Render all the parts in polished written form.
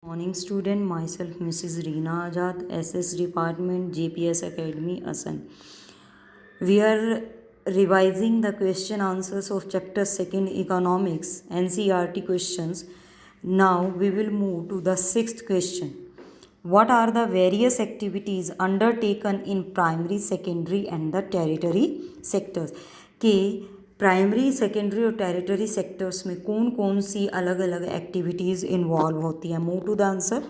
Morning student, myself Mrs. Reena Azad, SS Department, JPS Academy, Asan. We are revising the question answers of chapter 2 Economics, NCERT questions. Now we will move to the 6th question. What are the various activities undertaken in primary, secondary and the tertiary sectors? कि primary, secondary और territory sectors में कौन कौन सी अलग अलग activities involve होती हैं. Move to the answer.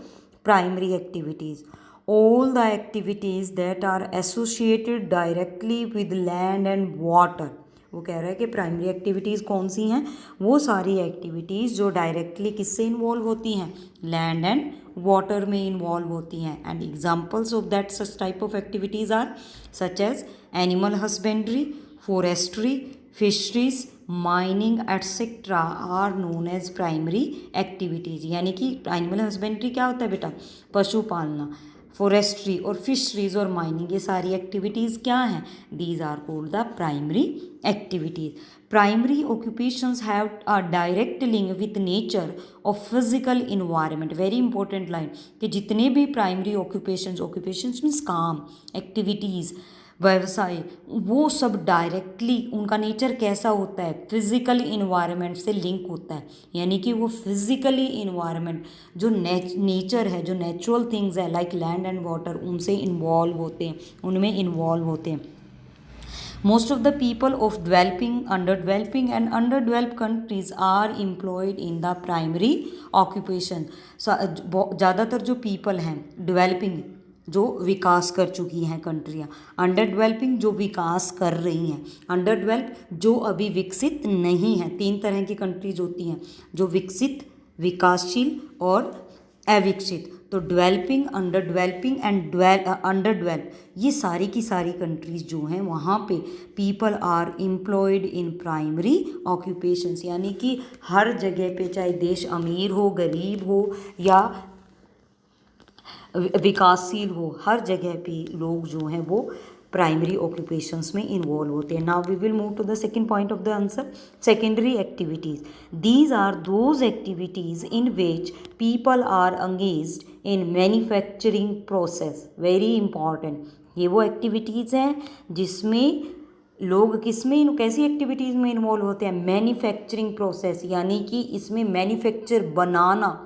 Primary activities, all the activities that are associated directly with land and water. वो कह रहा है कि प्राइमरी एक्टिविटीज़ कौन सी हैं? वो सारी एक्टिविटीज़ जो डायरेक्टली किससे इन्वॉल्व होती हैं? लैंड एंड वाटर में इन्वॉल्व होती हैं. And examples of that such type of activities are such as animal husbandry, forestry, fisheries, mining etcetera are known as primary activities. यानी कि एनिमल हस्बेंड्री क्या होता है बेटा? पशु पालना. फॉरेस्ट्री और फिशरीज और माइनिंग, ये सारी एक्टिविटीज़ क्या हैं? These are called the primary activities. Primary occupations have a direct link with nature of physical environment. Very important line कि जितने भी प्राइमरी ऑक्यूपेशंस मीन्स काम, एक्टिविटीज़, व्यवसाय, वो सब डायरेक्टली उनका नेचर कैसा होता है? फिजिकल इन्वायरमेंट से लिंक होता है. यानी कि वो फिजिकली इन्वायरमेंट जो नेचर है, जो नेचुरल थिंग्स है लाइक लैंड एंड वाटर, उनसे इन्वॉल्व होते हैं, उनमें इन्वॉल्व होते हैं. Most of the people of developing, and underdeveloped countries are employed in the primary occupation. ज़्यादातर जो पीपल हैं डेवलपिंग, जो विकास कर चुकी हैं कंट्रियाँ, अंडर डेवलपिंग जो विकास कर रही हैं, अंडर डेवलप जो अभी विकसित नहीं हैं. 3 तरह की कंट्रीज होती हैं, जो विकसित, विकासशील और अविकसित. तो developing, under developing and under develop, ये सारी की सारी कंट्रीज़ जो हैं वहाँ पे people are employed in primary occupations. यानी कि हर जगह पे, चाहे देश अमीर हो, गरीब हो या विकासशील हो, हर जगह पे लोग जो हैं वो प्राइमरी ऑक्यूपेशंस में इन्वॉल्व होते हैं. Now we will move to the second point of the answer. Secondary activities, these are those activities in which people are engaged in manufacturing process. Very important, ये वो एक्टिविटीज़ हैं जिसमें लोग किसमें, कैसी एक्टिविटीज़ में इन्वॉल्व होते हैं? Manufacturing process. यानी कि इसमें मैन्युफैक्चर, बनाना,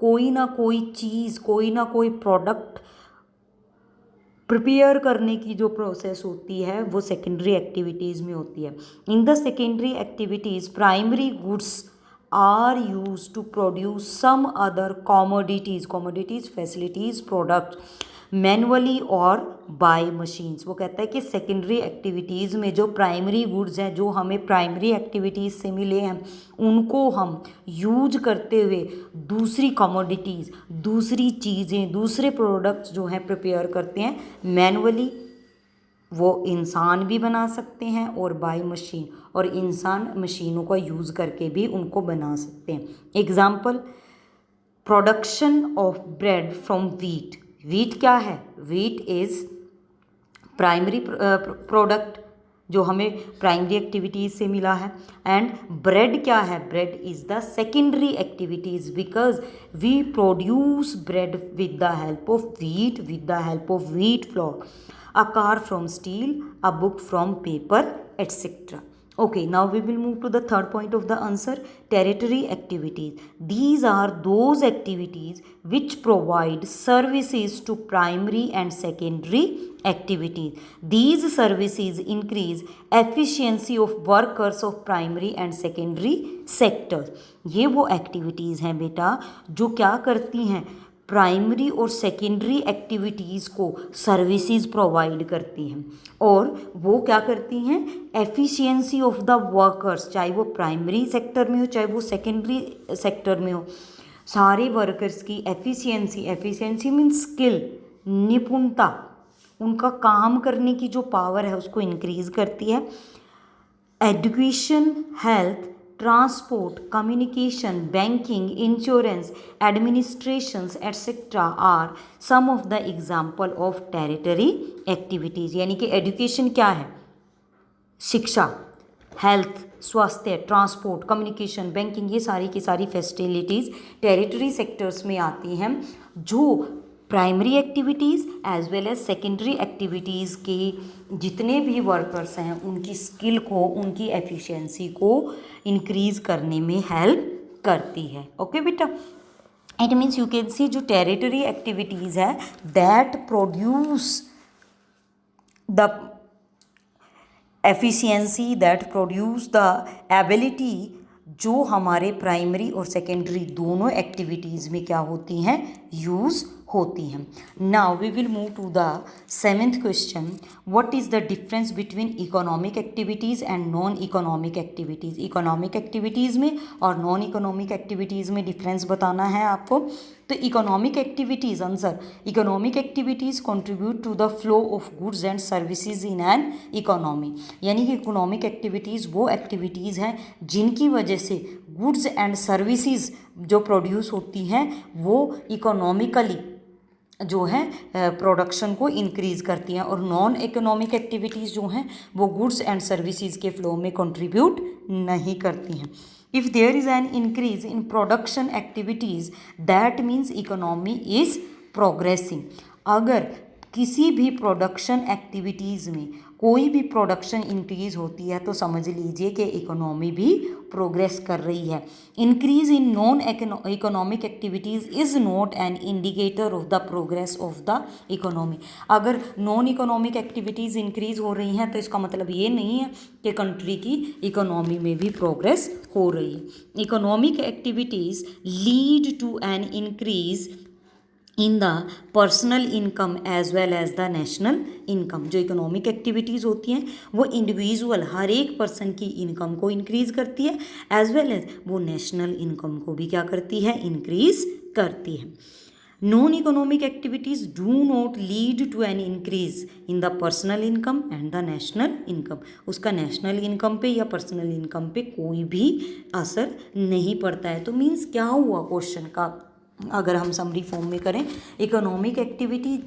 कोई ना कोई चीज़, कोई ना कोई प्रोडक्ट प्रिपेयर करने की जो प्रोसेस होती है वो सेकेंडरी एक्टिविटीज़ में होती है. In the secondary activities primary goods are use to produce some other commodities, facilities, product manually और बाय मशीन्स. वो कहता है कि सेकेंडरी एक्टिविटीज़ में जो प्राइमरी गुड्स हैं, जो हमें प्राइमरी एक्टिविटीज़ से मिले हैं, उनको हम यूज करते हुए दूसरी कमोडिटीज़, दूसरी चीज़ें, दूसरे प्रोडक्ट्स जो हैं प्रिपेयर करते हैं मैनुअली. वो इंसान भी बना सकते हैं और बाय मशीन, और इंसान मशीनों का यूज़ करके भी उनको बना सकते हैं. Example, production of bread from wheat. Wheat क्या है? वीट इज़ प्राइमरी प्रोडक्ट जो हमें प्राइमरी एक्टिविटीज़ से मिला है. एंड ब्रेड क्या है? Bread is the secondary activities because we produce bread with the help of wheat, with the help of wheat flour, a car from steel, a book from paper, etc. Okay, now we will move to the third point of the answer. Territory activities, these are those activities which provide services to primary and secondary activities. These services increase efficiency of workers of primary and secondary sectors. ये वो activities हैं बेटा जो क्या करती हैं? Primary और secondary activities को सर्विसेज प्रोवाइड करती हैं. और वो क्या करती हैं? एफिशिएंसी ऑफ द वर्कर्स, चाहे वो प्राइमरी सेक्टर में हो चाहे वो सेकेंडरी सेक्टर में हो, सारे वर्कर्स की एफिशिएंसी मीन्स स्किल, निपुणता, उनका काम करने की जो पावर है उसको इंक्रीज़ करती है. Education, health, transport, communication, banking, insurance, administrations, etc. are some of the example of territory activities. यानी कि education क्या है? शिक्षा. हेल्थ, स्वास्थ्य, ट्रांसपोर्ट, कम्युनिकेशन, बैंकिंग, ये सारी की सारी फैसिलिटीज़ टेरिटरी सेक्टर्स में आती हैं, जो primary activities as well as secondary activities के जितने भी वर्कर्स हैं उनकी स्किल को, उनकी एफिशिएंसी को इंक्रीज़ करने में हेल्प करती है। ओके बेटा, it means you can see जो टेरिटरी एक्टिविटीज़ है that produce the efficiency, that produce the ability, जो हमारे प्राइमरी और सेकेंडरी दोनों एक्टिविटीज़ में क्या होती हैं, यूज़ होती हैं। Now we will move to the 7th question, what is the difference between economic activities and non economic activities. Economic activities में और नॉन इकोनॉमिक एक्टिविटीज़ में डिफरेंस बताना है आपको। तो economic activities, answer, economic activities contribute to the flow of goods and services in an economy. यानी कि economic activities वो एक्टिविटीज़ हैं जिनकी वजह से गुड्स एंड सर्विसेज जो प्रोड्यूस होती हैं वो इकोनॉमिकली जो है प्रोडक्शन को इंक्रीज़ करती हैं, और नॉन इकोनॉमिक एक्टिविटीज़ जो हैं वो गुड्स एंड सर्विसेज के फ्लो में कंट्रीब्यूट नहीं करती हैं। If there is an increase in production activities, that means economy is progressing. अगर किसी भी प्रोडक्शन एक्टिविटीज़ में कोई भी प्रोडक्शन इंक्रीज़ होती है तो समझ लीजिए कि इकोनॉमी भी प्रोग्रेस कर रही है। Increase in non economic activities is not an indicator of the progress of the economy. अगर नॉन इकोनॉमिक एक्टिविटीज़ इंक्रीज़ हो रही हैं तो इसका मतलब ये नहीं है कि कंट्री की इकोनॉमी में भी प्रोग्रेस हो रही है। Economic activities lead to an increase in the personal income as well as the national income. जो इकोनॉमिक एक्टिविटीज़ होती हैं वो इंडिविजुअल हर एक पर्सन की इनकम को इंक्रीज़ करती है, एज वेल एज वो नेशनल इनकम को भी क्या करती है, इंक्रीज़ करती है। Non economic activities do not lead to an increase in the personal income and the national income. उसका नेशनल इनकम पे या पर्सनल इनकम पे कोई भी असर नहीं पड़ता है। तो मीन्स क्या हुआ क्वेश्चन का, अगर हम समरी फॉर्म में करें, इकोनॉमिक एक्टिविटी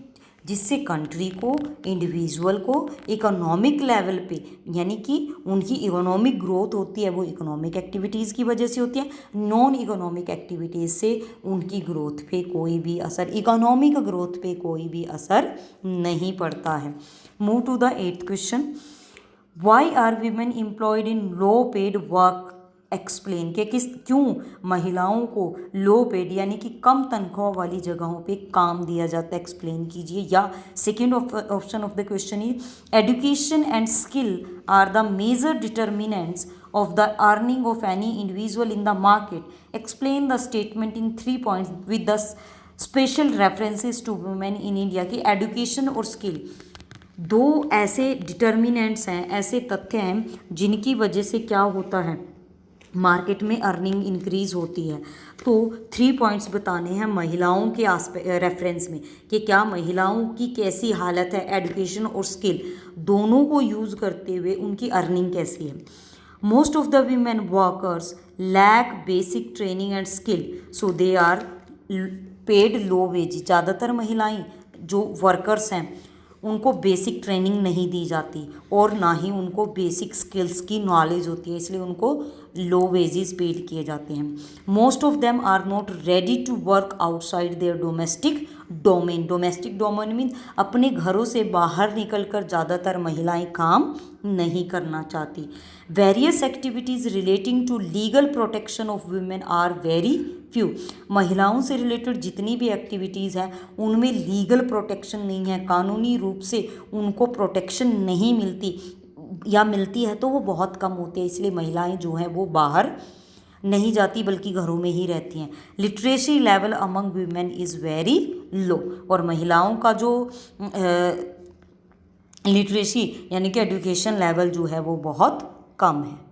जिससे कंट्री को, इंडिविजुअल को इकोनॉमिक लेवल पे यानी कि उनकी इकोनॉमिक ग्रोथ होती है वो इकोनॉमिक एक्टिविटीज़ की वजह से होती है। नॉन इकोनॉमिक एक्टिविटीज़ से उनकी ग्रोथ पे कोई भी असर, इकोनॉमिक ग्रोथ पे कोई भी असर नहीं पड़ता है। Move to the 8th question, why are women employed in low paid work. Explain के क्यों महिलाओं को लो पेड यानी कि कम तनख्वाह वाली जगहों पे काम दिया जाता है, एक्सप्लेन कीजिए। या second option of the question is education and skill are the major determinants of the earning of any individual in the market. Explain the statement in 3 points with the special references to women in India. कि education और skill दो ऐसे determinants हैं, ऐसे तथ्य हैं जिनकी वजह से क्या होता है, मार्केट में अर्निंग इंक्रीज़ होती है। तो 3 पॉइंट्स बताने हैं महिलाओं के रेफरेंस में कि क्या महिलाओं की कैसी हालत है, एजुकेशन और स्किल दोनों को यूज़ करते हुए उनकी अर्निंग कैसी है। Most of the women workers lack basic training and skill so they are paid low wage. ज़्यादातर महिलाएं जो वर्कर्स हैं उनको बेसिक ट्रेनिंग नहीं दी जाती और ना ही उनको बेसिक स्किल्स की नॉलेज होती है, इसलिए उनको लो वेजेस पेड किए जाते हैं। Most of them are not ready to work outside their domestic domain. Domestic domain mean अपने घरों से बाहर निकलकर ज़्यादातर महिलाएं काम नहीं करना चाहती। Various activities relating to legal protection of women are very few. महिलाओं से रिलेटेड जितनी भी एक्टिविटीज़ हैं उनमें लीगल प्रोटेक्शन नहीं है, कानूनी रूप से उनको प्रोटेक्शन नहीं मिलती या मिलती है तो वो बहुत कम होती है, इसलिए महिलाएं जो हैं वो बाहर नहीं जाती बल्कि घरों में ही रहती हैं। Literacy level among women is very low. और महिलाओं का जो लिटरेसी यानी कि एजुकेशन लेवल जो है वो बहुत कम है।